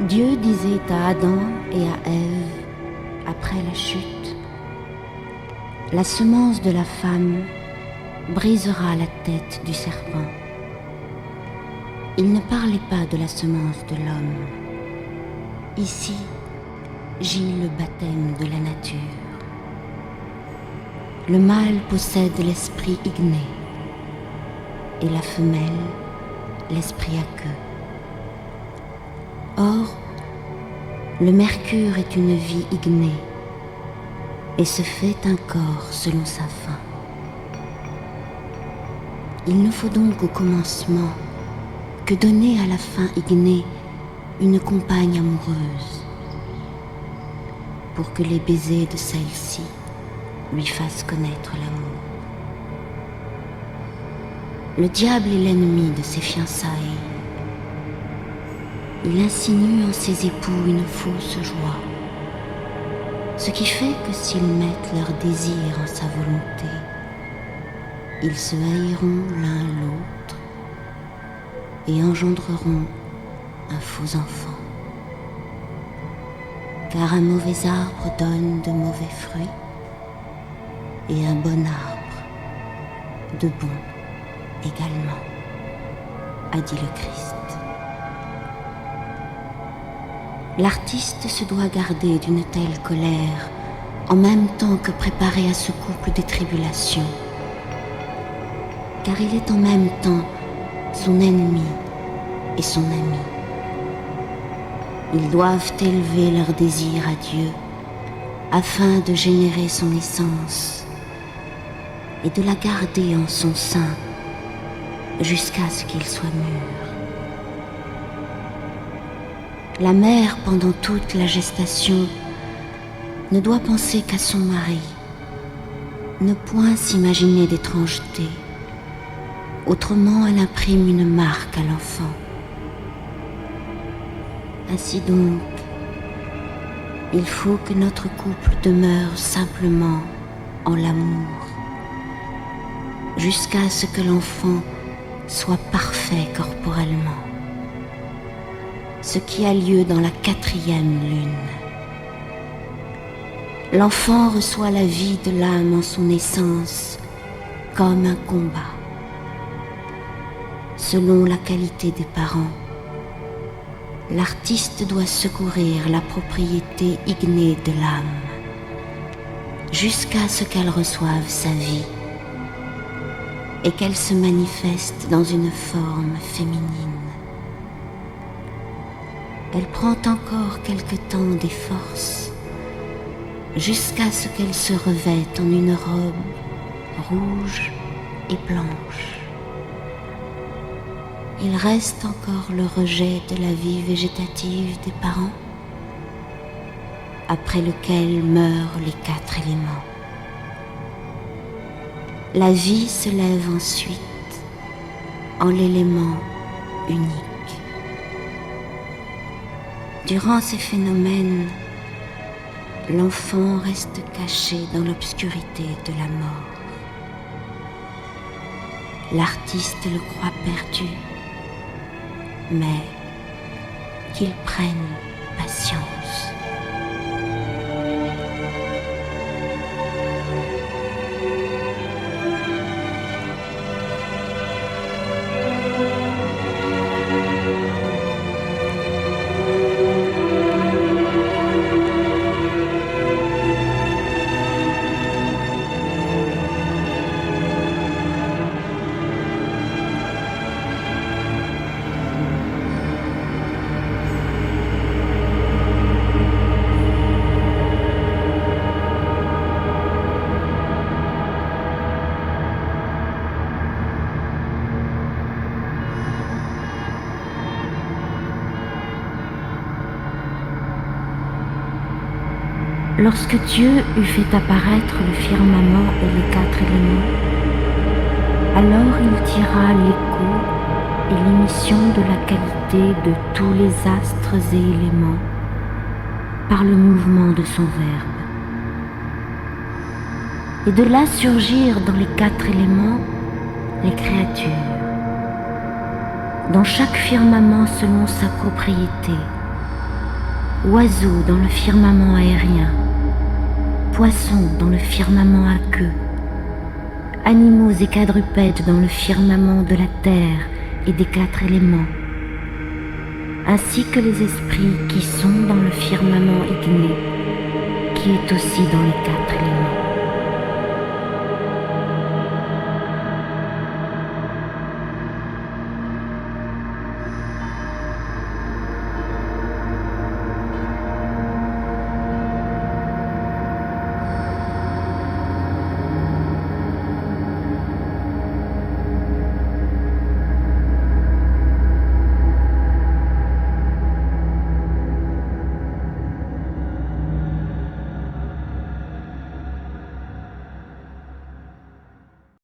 Dieu disait à Adam et à Ève, après la chute, « La semence de la femme brisera la tête du serpent. » Il ne parlait pas de la semence de l'homme. Ici gît le baptême de la nature. Le mâle possède l'esprit igné et la femelle l'esprit aqueux. Or, le mercure est une vie ignée et se fait un corps selon sa fin. Il ne faut donc au commencement que donner à la fin ignée une compagne amoureuse, pour que les baisers de celle-ci lui fassent connaître l'amour. Le diable est l'ennemi de ces fiançailles. Il insinue en ses époux une fausse joie, ce qui fait que s'ils mettent leur désir en sa volonté, ils se haïront l'un l'autre et engendreront un faux enfant. Car un mauvais arbre donne de mauvais fruits et un bon arbre de bons également, a dit le Christ. L'artiste se doit garder d'une telle colère en même temps que préparer à ce couple des tribulations, car il est en même temps son ennemi et son ami. Ils doivent élever leur désir à Dieu afin de générer son essence et de la garder en son sein jusqu'à ce qu'il soit mûr. La mère, pendant toute la gestation, ne doit penser qu'à son mari, ne point s'imaginer d'étrangeté. Autrement, elle imprime une marque à l'enfant. Ainsi donc, il faut que notre couple demeure simplement en l'amour, jusqu'à ce que l'enfant soit parfait corporellement, ce qui a lieu dans la 4e lune. L'enfant reçoit la vie de l'âme en son essence comme un combat. Selon la qualité des parents, l'artiste doit secourir la propriété ignée de l'âme jusqu'à ce qu'elle reçoive sa vie et qu'elle se manifeste dans une forme féminine. Elle prend encore quelque temps des forces jusqu'à ce qu'elle se revête en une robe rouge et blanche. Il reste encore le rejet de la vie végétative des parents, après lequel meurent les 4 éléments. La vie se lève ensuite en l'élément unique. Durant ces phénomènes, l'enfant reste caché dans l'obscurité de la mort. L'artiste le croit perdu, mais qu'il prenne patience. Lorsque Dieu eut fait apparaître le firmament et les 4 éléments, alors il tira l'écho et l'émission de la qualité de tous les astres et éléments par le mouvement de son Verbe. Et de là surgirent dans les 4 éléments les créatures, dans chaque firmament selon sa propriété, oiseaux dans le firmament aérien, poissons dans le firmament aqueux, animaux et quadrupèdes dans le firmament de la terre et des 4 éléments, ainsi que les esprits qui sont dans le firmament igné, qui est aussi dans les 4 éléments.